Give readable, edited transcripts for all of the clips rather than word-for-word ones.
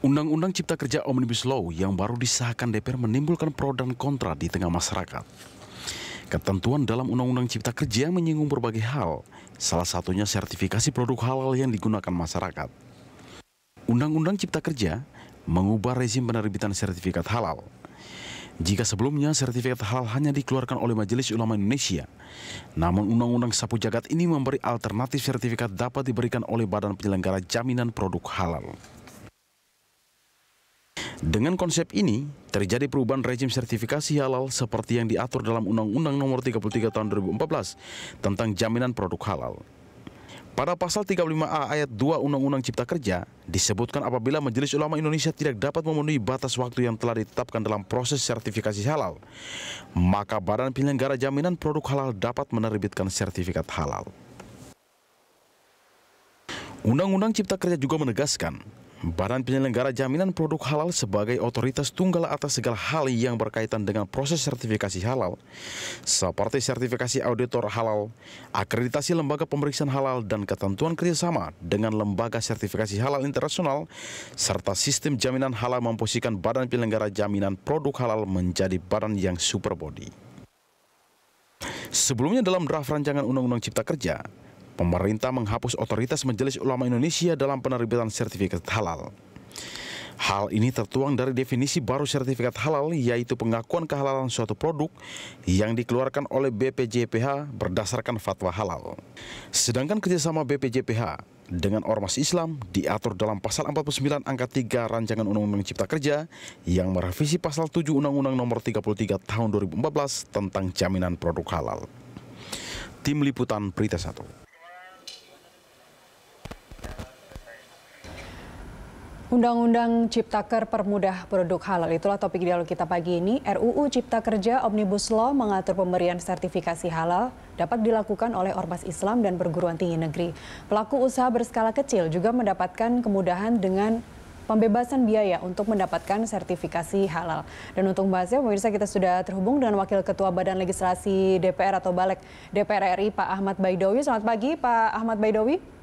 Undang-Undang Cipta Kerja Omnibus Law yang baru disahkan DPR menimbulkan pro dan kontra di tengah masyarakat. Ketentuan dalam Undang-Undang Cipta Kerja menyinggung berbagai hal, salah satunya sertifikasi produk halal yang digunakan masyarakat. Undang-Undang Cipta Kerja mengubah rezim penerbitan sertifikat halal. Jika sebelumnya sertifikat halal hanya dikeluarkan oleh Majelis Ulama Indonesia, namun Undang-Undang Sapu Jagat ini memberi alternatif sertifikat dapat diberikan oleh Badan Penyelenggara Jaminan Produk Halal. Dengan konsep ini, terjadi perubahan rezim sertifikasi halal seperti yang diatur dalam Undang-Undang Nomor 33 Tahun 2014 tentang Jaminan Produk Halal. Pada pasal 35A ayat 2 Undang-Undang Cipta Kerja, disebutkan apabila Majelis Ulama Indonesia tidak dapat memenuhi batas waktu yang telah ditetapkan dalam proses sertifikasi halal, maka Badan Penyelenggara Jaminan Produk Halal dapat menerbitkan sertifikat halal. Undang-Undang Cipta Kerja juga menegaskan, Badan Penyelenggara Jaminan Produk Halal sebagai otoritas tunggal atas segala hal yang berkaitan dengan proses sertifikasi halal, seperti sertifikasi auditor halal, akreditasi lembaga pemeriksaan halal, dan ketentuan kerjasama dengan lembaga sertifikasi halal internasional, serta sistem jaminan halal memposisikan Badan Penyelenggara Jaminan Produk Halal menjadi badan yang super body. Sebelumnya dalam draft rancangan Undang-Undang Cipta Kerja, pemerintah menghapus otoritas Majelis Ulama Indonesia dalam penerbitan sertifikat halal. Hal ini tertuang dari definisi baru sertifikat halal, yaitu pengakuan kehalalan suatu produk yang dikeluarkan oleh BPJPH berdasarkan fatwa halal. Sedangkan kerjasama BPJPH dengan Ormas Islam diatur dalam pasal 49 angka 3 rancangan Undang-Undang Cipta Kerja yang merevisi pasal 7 Undang-Undang Nomor 33 Tahun 2014 tentang Jaminan Produk Halal. Tim Liputan Berita 1. Undang-Undang Ciptaker permudah produk halal, itulah topik dialog kita pagi ini. RUU Cipta Kerja Omnibus Law mengatur pemberian sertifikasi halal dapat dilakukan oleh ormas Islam dan perguruan tinggi negeri. Pelaku usaha berskala kecil juga mendapatkan kemudahan dengan pembebasan biaya untuk mendapatkan sertifikasi halal. Dan untuk membahasnya, pemirsa, kita sudah terhubung dengan Wakil Ketua Badan Legislasi DPR atau Balek DPR RI, Pak Ahmad Baidowi. Selamat pagi, Pak Ahmad Baidowi.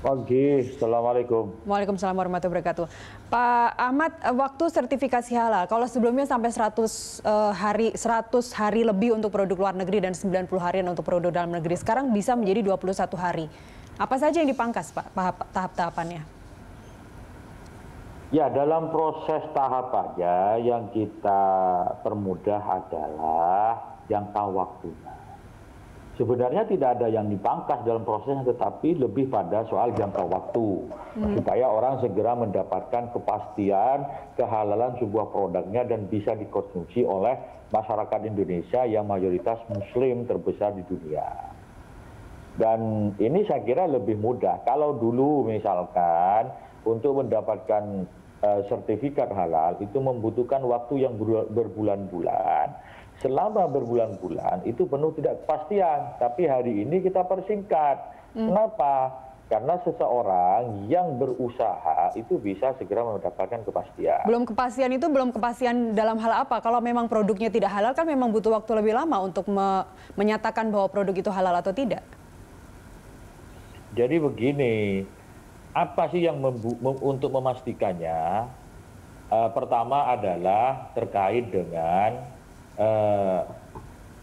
Pagi, Assalamualaikum. Waalaikumsalam warahmatullahi wabarakatuh. Pak Ahmad, waktu sertifikasi halal, kalau sebelumnya sampai 100 hari lebih untuk produk luar negeri dan 90 harian untuk produk dalam negeri, sekarang bisa menjadi 21 hari. Apa saja yang dipangkas, Pak, tahap-tahapannya? Ya, dalam proses tahapannya yang kita permudah adalah jangka waktunya. Sebenarnya tidak ada yang dipangkas dalam prosesnya, tetapi lebih pada soal jangka waktu. Supaya orang segera mendapatkan kepastian kehalalan sebuah produknya dan bisa dikonsumsi oleh masyarakat Indonesia yang mayoritas Muslim terbesar di dunia. Dan ini saya kira lebih mudah. Kalau dulu misalkan untuk mendapatkan sertifikat halal itu membutuhkan waktu yang berbulan-bulan. Selama berbulan-bulan itu penuh tidak kepastian, tapi hari ini kita persingkat. Kenapa? Karena seseorang yang berusaha itu bisa segera mendapatkan kepastian. Belum kepastian dalam hal apa? Kalau memang produknya tidak halal kan memang butuh waktu lebih lama untuk menyatakan bahwa produk itu halal atau tidak. Jadi begini, apa sih yang untuk memastikannya? Pertama adalah terkait dengan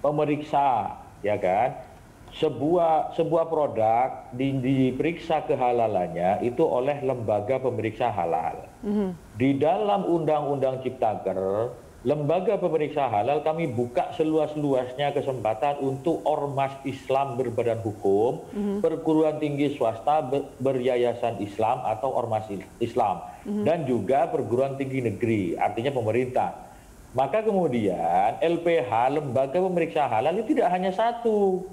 pemeriksa, ya kan, sebuah produk diperiksa kehalalannya itu oleh lembaga pemeriksa halal. Di dalam Undang-Undang Ciptaker, lembaga pemeriksa halal kami buka seluas-luasnya kesempatan untuk ormas Islam berbadan hukum, perguruan tinggi swasta beryayasan Islam atau ormas Islam, dan juga perguruan tinggi negeri, artinya pemerintah. Maka kemudian LPH, lembaga pemeriksa halal itu tidak hanya satu.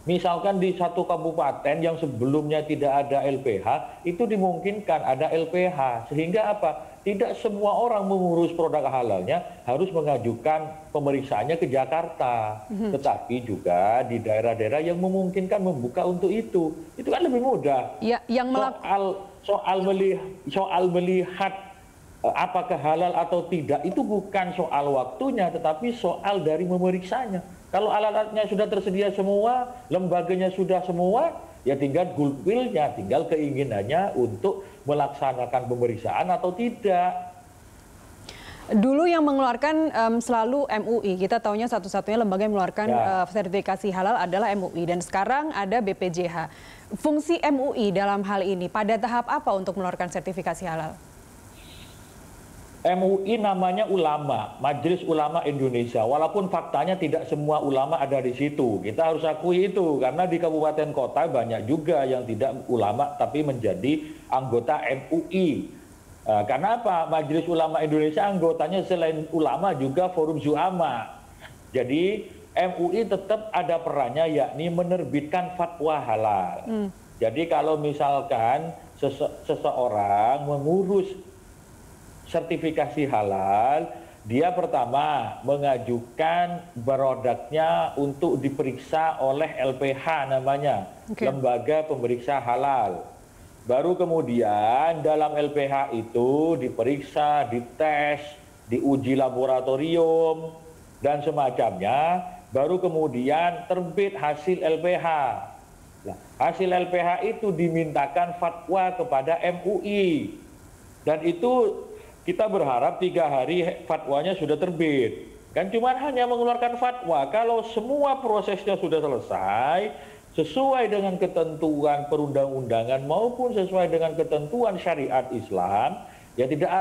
Misalkan di satu kabupaten yang sebelumnya tidak ada LPH, itu dimungkinkan ada LPH. Sehingga apa? Tidak semua orang mengurus produk halalnya harus mengajukan pemeriksaannya ke Jakarta. Tetapi juga di daerah-daerah yang memungkinkan membuka untuk itu kan lebih mudah. Ya, yang soal melihat apakah halal atau tidak itu bukan soal waktunya, tetapi soal dari memeriksanya. Kalau alat-alatnya sudah tersedia semua, lembaganya sudah semua, Ya tinggal goodwill-nya, tinggal keinginannya untuk melaksanakan pemeriksaan atau tidak. Dulu yang mengeluarkan selalu MUI, kita tahunya satu-satunya lembaga yang mengeluarkan sertifikasi halal adalah MUI, dan sekarang ada BPJH. Fungsi MUI dalam hal ini pada tahap apa untuk mengeluarkan sertifikasi halal? MUI namanya ulama, Majelis Ulama Indonesia. Walaupun faktanya tidak semua ulama ada di situ. Kita harus akui itu, karena di kabupaten kota banyak juga yang tidak ulama tapi menjadi anggota MUI. Karena apa? Majelis Ulama Indonesia anggotanya selain ulama juga forum zu'ama. Jadi MUI tetap ada perannya, yakni menerbitkan fatwa halal. Jadi kalau misalkan seseorang mengurus sertifikasi halal, dia pertama mengajukan produknya untuk diperiksa oleh LPH namanya, Lembaga Pemeriksa Halal. Baru kemudian dalam LPH itu diperiksa, dites, diuji laboratorium, dan semacamnya. Baru kemudian terbit hasil LPH. Nah, hasil LPH itu dimintakan fatwa kepada MUI. Dan itu kita berharap 3 hari fatwanya sudah terbit. Kan cuma hanya mengeluarkan fatwa. Kalau semua prosesnya sudah selesai, sesuai dengan ketentuan perundang-undangan maupun sesuai dengan ketentuan syariat Islam, ya tidak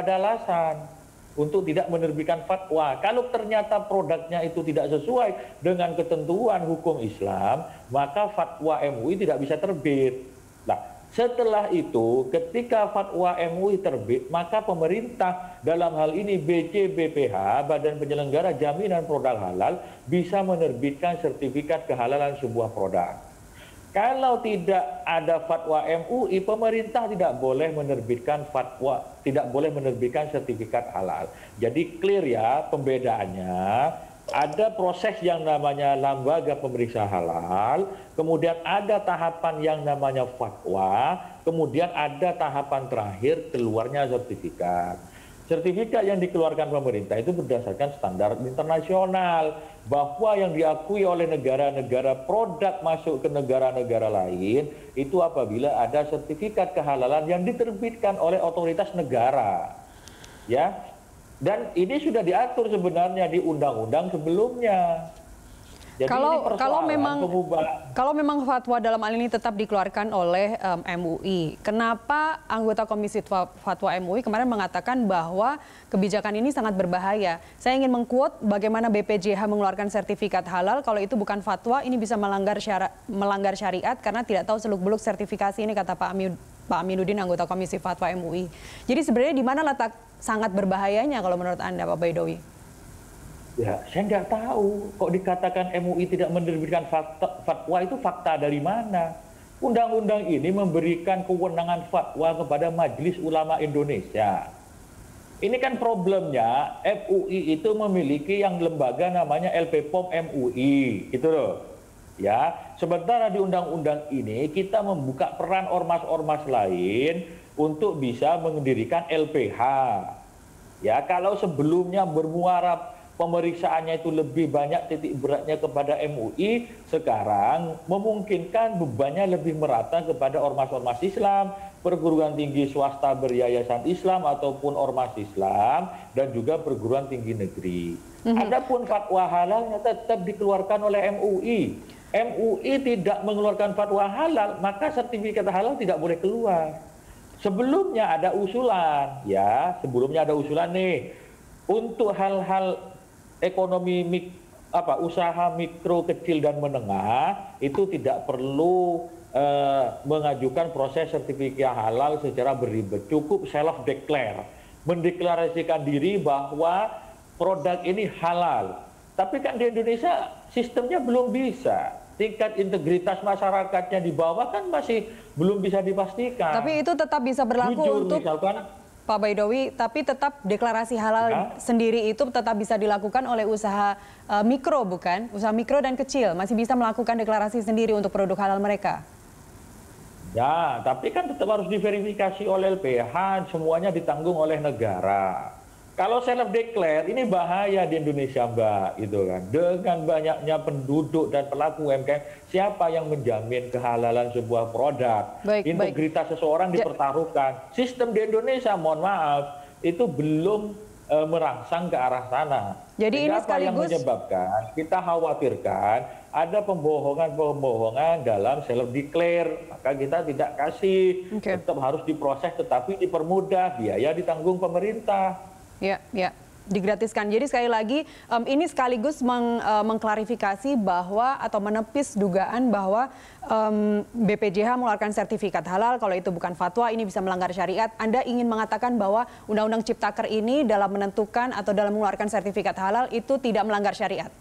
ada alasan untuk tidak menerbitkan fatwa. Kalau ternyata produknya itu tidak sesuai dengan ketentuan hukum Islam, maka fatwa MUI tidak bisa terbit. Nah, setelah itu, ketika fatwa MUI terbit, maka pemerintah dalam hal ini BCBPH, Badan Penyelenggara Jaminan Produk Halal, bisa menerbitkan sertifikat kehalalan sebuah produk. Kalau tidak ada fatwa MUI, pemerintah tidak boleh menerbitkan fatwa, tidak boleh menerbitkan sertifikat halal. Jadi clear ya pembedaannya. Ada proses yang namanya lembaga pemeriksa halal, kemudian ada tahapan yang namanya fatwa, kemudian ada tahapan terakhir keluarnya sertifikat. Sertifikat yang dikeluarkan pemerintah itu berdasarkan standar internasional, bahwa yang diakui oleh negara-negara produk masuk ke negara-negara lain itu apabila ada sertifikat kehalalan yang diterbitkan oleh otoritas negara. Ya. Dan ini sudah diatur sebenarnya di undang-undang sebelumnya. Jadi kalau memang fatwa dalam hal ini tetap dikeluarkan oleh MUI, kenapa anggota Komisi Fatwa MUI kemarin mengatakan bahwa kebijakan ini sangat berbahaya? Saya ingin mengquote bagaimana BPJH mengeluarkan sertifikat halal, kalau itu bukan fatwa ini bisa melanggar syariat karena tidak tahu seluk-beluk sertifikasi ini, kata Pak Aminuddin, anggota Komisi Fatwa MUI. Jadi sebenarnya di mana letak sangat berbahayanya kalau menurut Anda, Pak Baidowi? Ya, saya nggak tahu. Kok dikatakan MUI tidak menerbitkan fatwa, itu fakta dari mana? Undang-undang ini memberikan kewenangan fatwa kepada Majelis Ulama Indonesia. Ini kan problemnya, MUI itu memiliki yang lembaga namanya LPPOM MUI, gitu loh. Ya, sementara di undang-undang ini kita membuka peran ormas-ormas lain untuk bisa mendirikan LPH. Ya, kalau sebelumnya bermuara pemeriksaannya itu lebih banyak titik beratnya kepada MUI, sekarang memungkinkan bebannya lebih merata kepada ormas-ormas Islam, perguruan tinggi swasta beryayasan Islam ataupun ormas Islam, dan juga perguruan tinggi negeri. Adapun fatwa halalnya tetap dikeluarkan oleh MUI. MUI tidak mengeluarkan fatwa halal, maka sertifikat halal tidak boleh keluar. Sebelumnya ada usulan, ya, sebelumnya ada usulan nih, untuk hal-hal ekonomi usaha mikro, kecil dan menengah itu tidak perlu mengajukan proses sertifikat halal secara beribet, cukup self declare, mendeklarasikan diri bahwa produk ini halal. Tapi kan di Indonesia sistemnya belum bisa, tingkat integritas masyarakatnya di bawah kan masih belum bisa dipastikan. Tapi itu tetap bisa berlaku untuk misalkan, Pak Baidowi, tapi tetap deklarasi halal sendiri itu tetap bisa dilakukan oleh usaha mikro, bukan? Usaha mikro dan kecil masih bisa melakukan deklarasi sendiri untuk produk halal mereka. Ya, tapi kan tetap harus diverifikasi oleh LPH, semuanya ditanggung oleh negara. Kalau self declare ini bahaya di Indonesia, Mbak, gitu kan. Dengan banyaknya penduduk dan pelaku UMKM, siapa yang menjamin kehalalan sebuah produk? Integritas seseorang dipertaruhkan. Sistem di Indonesia, mohon maaf, itu belum merangsang ke arah sana. Jadi ini apa yang menyebabkan kita khawatirkan ada pembohongan-pembohongan dalam self declare, maka kita tidak kasih, tetap harus diproses, tetapi dipermudah, biaya ditanggung pemerintah. Ya, digratiskan. Jadi sekali lagi ini sekaligus mengklarifikasi bahwa atau menepis dugaan bahwa BPJH mengeluarkan sertifikat halal, kalau itu bukan fatwa ini bisa melanggar syariat. Anda ingin mengatakan bahwa Undang-Undang Ciptaker ini dalam menentukan atau dalam mengeluarkan sertifikat halal itu tidak melanggar syariat?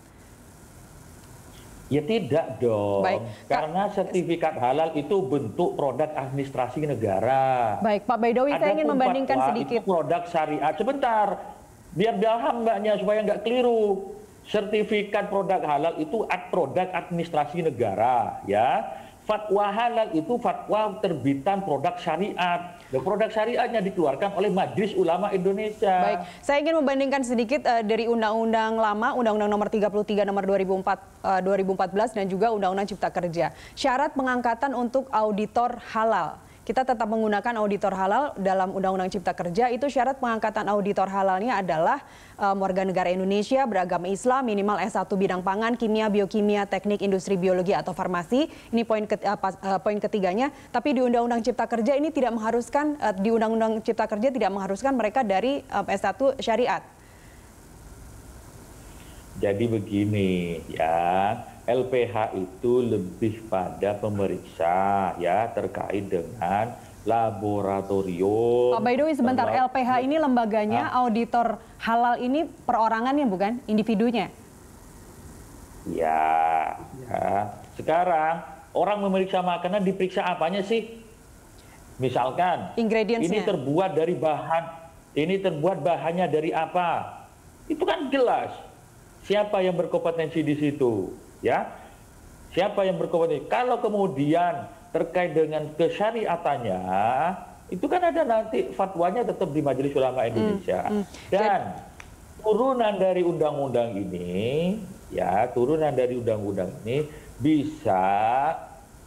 Ya tidak dong, karena sertifikat halal itu bentuk produk administrasi negara. Baik, Pak Baidowi, saya ingin membandingkan sedikit. Itu produk syariat. Sebentar, biar paham Mbaknya supaya nggak keliru. Sertifikat produk halal itu produk administrasi negara, ya. Fatwa halal itu fatwa terbitan produk syariat. Dan produk syariatnya dikeluarkan oleh Majelis Ulama Indonesia. Baik, saya ingin membandingkan sedikit dari undang-undang lama, Undang-Undang Nomor 33 Nomor 2014 dan juga Undang-Undang Cipta Kerja. Syarat pengangkatan untuk auditor halal. Kita tetap menggunakan auditor halal dalam Undang-Undang Cipta Kerja. Itu syarat pengangkatan auditor halalnya adalah warga negara Indonesia, beragama Islam, minimal S1 bidang pangan, kimia, biokimia, teknik, industri, biologi, atau farmasi. Ini poin ketiganya. Tapi di Undang-Undang Cipta Kerja ini tidak mengharuskan, di Undang-Undang Cipta Kerja tidak mengharuskan mereka dari S1 syariat. Jadi begini ya. LPH itu lebih pada pemeriksa ya terkait dengan laboratorium. Pak Baidowi, sebentar, LPH ini lembaganya, auditor halal ini perorangannya bukan individunya? Ya. Sekarang orang memeriksa makanan diperiksa apanya sih? Misalkan ini terbuat dari bahannya dari apa? Itu kan jelas. Siapa yang berkompetensi di situ? Ya, siapa yang berkompetensi? Kalau kemudian terkait dengan kesyariatannya, itu kan ada nanti fatwanya tetap di Majelis Ulama Indonesia. Dan turunan dari undang-undang ini, ya turunan dari undang-undang ini bisa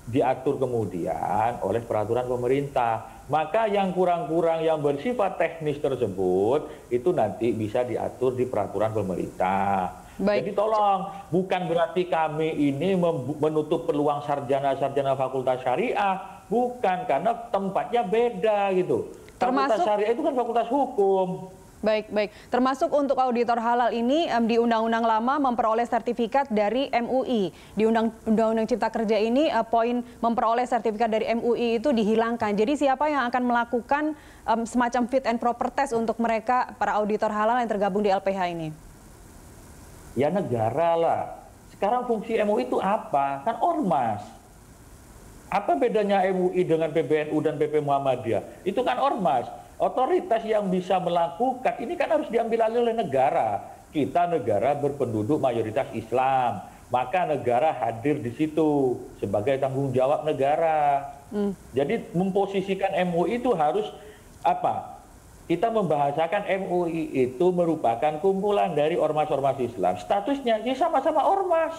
diatur kemudian oleh peraturan pemerintah. Maka yang kurang-kurang yang bersifat teknis tersebut itu nanti bisa diatur di peraturan pemerintah. Baik. Jadi tolong, bukan berarti kami ini menutup peluang sarjana-sarjana fakultas syariah, bukan, karena tempatnya beda gitu. Fakultas syariah itu kan fakultas hukum. Baik. Termasuk untuk auditor halal ini di Undang-Undang lama memperoleh sertifikat dari MUI. Di Undang-Undang Cipta Kerja ini poin memperoleh sertifikat dari MUI itu dihilangkan. Jadi siapa yang akan melakukan semacam fit and proper test untuk mereka, para auditor halal yang tergabung di LPH ini? Ya negara lah. Sekarang fungsi MUI itu apa? Kan ormas. Apa bedanya MUI dengan PBNU dan PP Muhammadiyah? Itu kan ormas. Otoritas yang bisa melakukan ini kan harus diambil alih oleh negara. Kita negara berpenduduk mayoritas Islam. Maka negara hadir di situ sebagai tanggung jawab negara. Jadi memposisikan MUI itu harus apa? Kita membahasakan MUI itu merupakan kumpulan dari ormas-ormas Islam. Statusnya dia sama-sama ormas.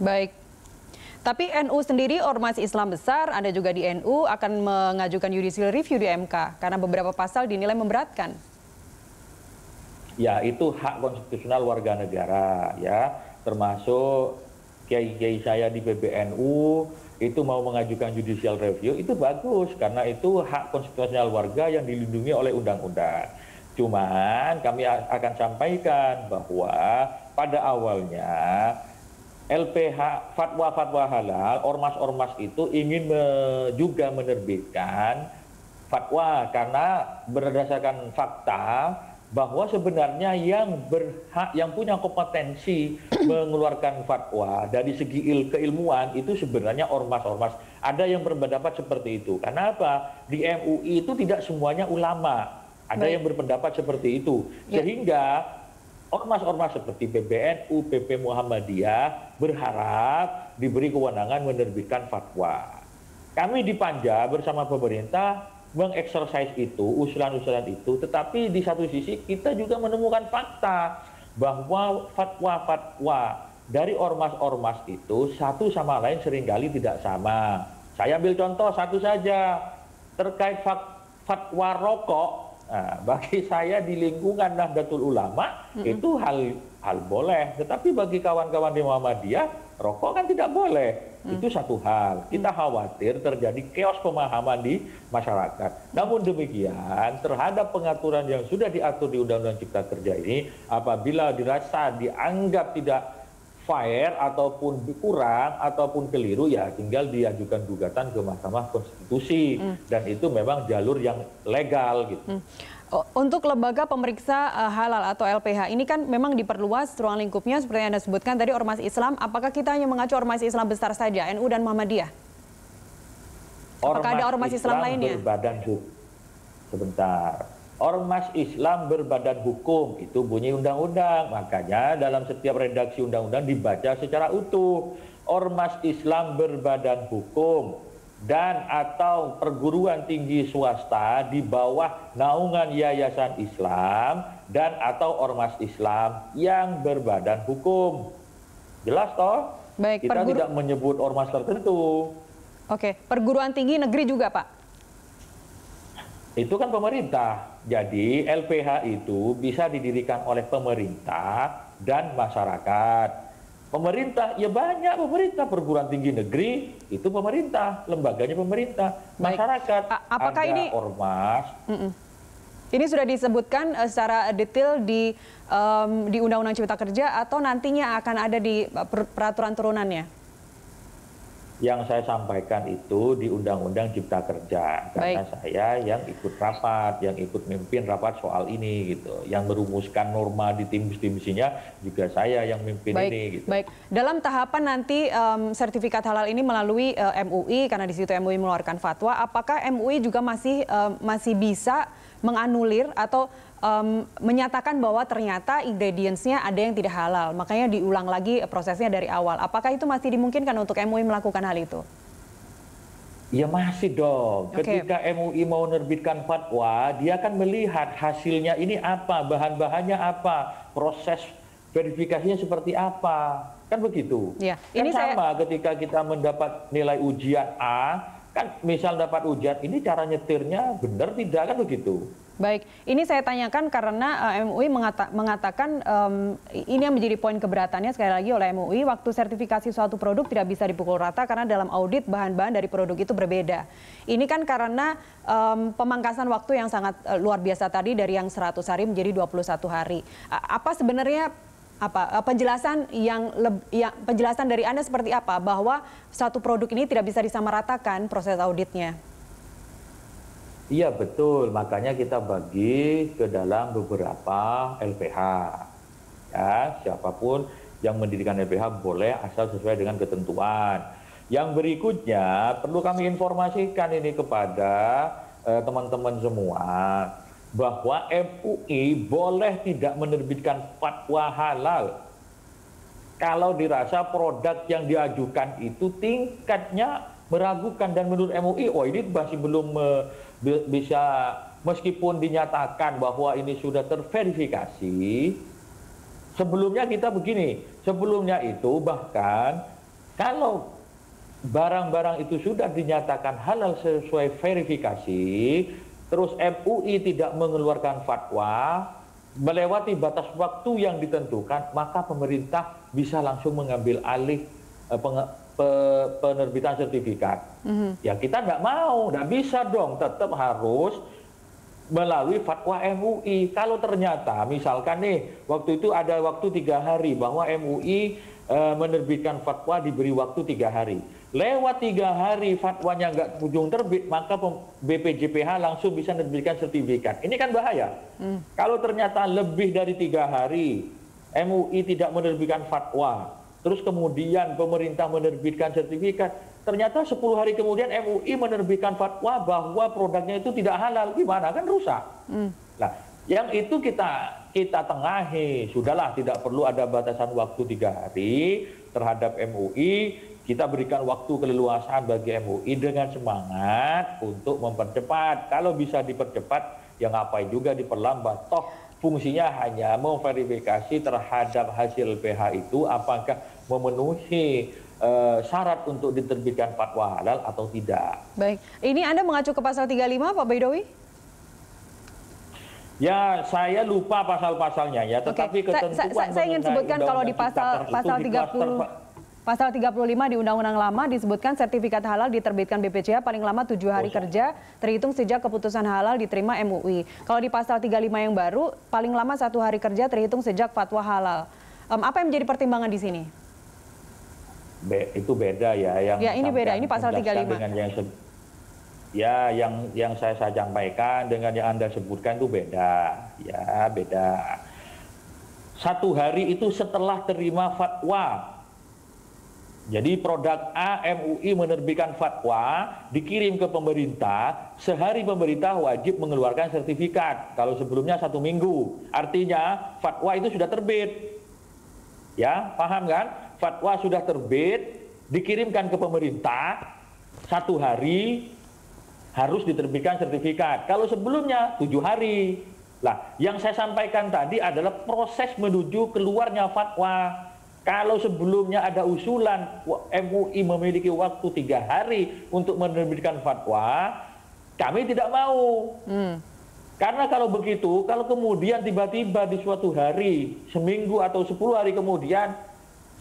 Baik. Tapi NU sendiri ormas Islam besar, Anda juga di NU akan mengajukan judicial review di MK karena beberapa pasal dinilai memberatkan. Ya, itu hak konstitusional warga negara ya, termasuk kiai-kiai saya di PBNU itu mau mengajukan judicial review, itu bagus karena itu hak konstitusional warga yang dilindungi oleh undang-undang. Cuman kami akan sampaikan bahwa pada awalnya LPH, fatwa-fatwa halal, ormas-ormas itu ingin juga menerbitkan fatwa karena berdasarkan fakta bahwa sebenarnya yang berhak, yang punya kompetensi mengeluarkan fatwa dari segi keilmuan itu sebenarnya ormas-ormas. Ada yang berpendapat seperti itu. Karena apa? Di MUI itu tidak semuanya ulama. Ada yang berpendapat seperti itu. Sehingga ormas-ormas seperti PBNU, PP Muhammadiyah berharap diberi kewenangan menerbitkan fatwa. Kami di Panja bersama pemerintah mengeksersis itu, usulan-usulan itu, tetapi di satu sisi kita juga menemukan fakta bahwa fatwa-fatwa dari ormas-ormas itu satu sama lain seringkali tidak sama. Saya ambil contoh satu saja, terkait fatwa rokok. Nah, bagi saya di lingkungan Nahdlatul Ulama itu hal boleh, tetapi bagi kawan-kawan di Muhammadiyah rokok kan tidak boleh. Itu satu hal. Kita khawatir terjadi chaos pemahaman di masyarakat. Namun demikian, terhadap pengaturan yang sudah diatur di Undang-Undang Cipta Kerja ini, apabila dirasa dianggap tidak fair ataupun kurang ataupun keliru, ya tinggal diajukan gugatan ke Mahkamah Konstitusi. Dan itu memang jalur yang legal gitu. Untuk lembaga pemeriksa halal atau LPH ini kan memang diperluas ruang lingkupnya seperti yang Anda sebutkan tadi ormas Islam. Apakah kita hanya mengacu ormas Islam besar saja, NU dan Muhammadiyah? Apakah ada ormas Islam lainnya? Berbadan hukum. Sebentar. Ormas Islam berbadan hukum itu bunyi undang-undang. Makanya dalam setiap redaksi undang-undang dibaca secara utuh. Ormas Islam berbadan hukum dan atau perguruan tinggi swasta di bawah naungan yayasan Islam dan atau ormas Islam yang berbadan hukum. Jelas toh? Baik, kita tidak menyebut ormas tertentu. Oke, perguruan tinggi negeri juga, Pak? Itu kan pemerintah. Jadi LPH itu bisa didirikan oleh pemerintah dan masyarakat. Pemerintah, ya banyak pemerintah, perguruan tinggi negeri itu pemerintah, lembaganya pemerintah, masyarakat. Apakah ada ini ormas? Ini sudah disebutkan secara detail di Undang-Undang Cipta Kerja atau nantinya akan ada di peraturan turunannya? Yang saya sampaikan itu di Undang-Undang Cipta Kerja, karena saya yang ikut rapat, yang ikut mimpin rapat soal ini gitu, yang merumuskan norma di tim-timsinya juga saya yang mimpin ini. Gitu. Baik, dalam tahapan nanti sertifikat halal ini melalui MUI, karena di situ MUI mengeluarkan fatwa, apakah MUI juga masih bisa menganulir atau menyatakan bahwa ternyata ingredientsnya ada yang tidak halal, makanya diulang lagi prosesnya dari awal. Apakah itu masih dimungkinkan untuk MUI melakukan hal itu? Ya masih dong. Ketika MUI mau menerbitkan fatwa, dia akan melihat hasilnya ini apa, bahan-bahannya apa, proses verifikasinya seperti apa, kan begitu. Ya, ini sama ketika kita mendapat nilai ujian A, kan misal dapat ujian ini cara nyetirnya benar tidak, kan begitu. Baik, ini saya tanyakan karena MUI mengatakan ini yang menjadi poin keberatannya sekali lagi oleh MUI, waktu sertifikasi suatu produk tidak bisa dipukul rata karena dalam audit bahan-bahan dari produk itu berbeda. Ini kan karena pemangkasan waktu yang sangat luar biasa tadi dari yang 100 hari menjadi 21 hari. Apa sebenarnya penjelasan penjelasan dari Anda seperti apa bahwa satu produk ini tidak bisa disamaratakan proses auditnya? Iya betul, makanya kita bagi ke dalam beberapa LPH. Ya, siapapun yang mendirikan LPH boleh asal sesuai dengan ketentuan. Yang berikutnya perlu kami informasikan ini kepada teman-teman semua bahwa MUI boleh tidak menerbitkan fatwa halal kalau dirasa produk yang diajukan itu tingkatnya meragukan, dan menurut MUI, oh ini masih belum bisa, meskipun dinyatakan bahwa ini sudah terverifikasi. Sebelumnya kita begini, sebelumnya itu bahkan kalau barang-barang itu sudah dinyatakan halal sesuai verifikasi, terus MUI tidak mengeluarkan fatwa, melewati batas waktu yang ditentukan, maka pemerintah bisa langsung mengambil alih penerbitan sertifikat. Ya kita nggak mau, nggak bisa dong, tetap harus melalui fatwa MUI. Kalau ternyata misalkan nih, waktu itu ada waktu 3 hari bahwa MUI menerbitkan fatwa diberi waktu 3 hari. Lewat 3 hari fatwanya nggak kunjung terbit, maka BPJPH langsung bisa menerbitkan sertifikat. Ini kan bahaya. Kalau ternyata lebih dari 3 hari MUI tidak menerbitkan fatwa, terus kemudian pemerintah menerbitkan sertifikat, ternyata 10 hari kemudian MUI menerbitkan fatwa bahwa produknya itu tidak halal, gimana? Kan rusak. Nah, yang itu kita tengahi, sudahlah tidak perlu ada batasan waktu 3 hari terhadap MUI, kita berikan waktu keleluasaan bagi MUI dengan semangat untuk mempercepat. Kalau bisa dipercepat, ya ngapain juga diperlambat. Toh fungsinya hanya memverifikasi terhadap hasil PH itu apakah memenuhi syarat untuk diterbitkan fatwa halal atau tidak. Baik, ini Anda mengacu ke pasal 35, Pak Baidowi? Ya, saya lupa pasal-pasalnya ya, tetapi ketentuan saya ingin sebutkan kalau di pasal 35 di Undang-Undang Lama disebutkan sertifikat halal diterbitkan BPJH paling lama 7 hari kerja terhitung sejak keputusan halal diterima MUI. Kalau di pasal 35 yang baru paling lama 1 hari kerja terhitung sejak fatwa halal. Apa yang menjadi pertimbangan di sini? Itu beda ya. Ini beda. Ini pasal 35. Dengan yang saya sampaikan dengan yang Anda sebutkan itu beda. Ya, beda. 1 hari itu setelah terima fatwa. Jadi produk A, MUI menerbitkan fatwa, dikirim ke pemerintah, sehari pemerintah wajib mengeluarkan sertifikat. Kalau sebelumnya 1 minggu, artinya fatwa itu sudah terbit. Ya, paham kan? Fatwa sudah terbit, dikirimkan ke pemerintah, 1 hari harus diterbitkan sertifikat. Kalau sebelumnya 7 hari. Nah, yang saya sampaikan tadi adalah proses menuju keluarnya fatwa. Kalau sebelumnya ada usulan MUI memiliki waktu 3 hari untuk menerbitkan fatwa, kami tidak mau. Karena kalau begitu, kalau kemudian tiba-tiba di suatu hari, seminggu atau 10 hari kemudian,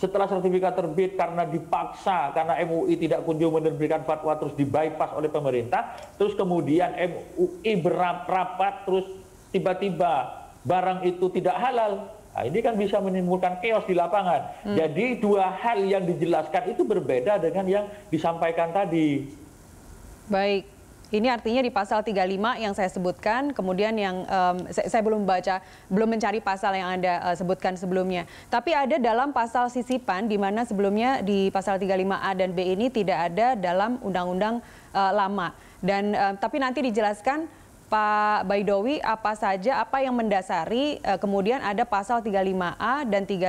setelah sertifikat terbit karena dipaksa, karena MUI tidak kunjung menerbitkan fatwa terus di-bypass oleh pemerintah, terus kemudian MUI berapat, terus tiba-tiba barang itu tidak halal. Nah, ini kan bisa menimbulkan chaos di lapangan. Jadi 2 hal yang dijelaskan itu berbeda dengan yang disampaikan tadi. Baik, ini artinya di pasal 35 yang saya sebutkan, kemudian yang saya belum mencari pasal yang Anda sebutkan sebelumnya. Tapi ada dalam pasal sisipan, di mana sebelumnya di pasal 35A dan B ini tidak ada dalam undang-undang lama. Dan tapi nanti dijelaskan Pak Baidowi apa saja, apa yang mendasari kemudian ada pasal 35A dan 35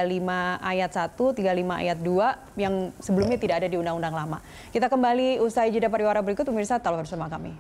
ayat 1, 35 ayat 2 yang sebelumnya tidak ada di Undang-Undang Lama. Kita kembali usai jeda pariwara berikut, pemirsa, tetaplah bersama kami.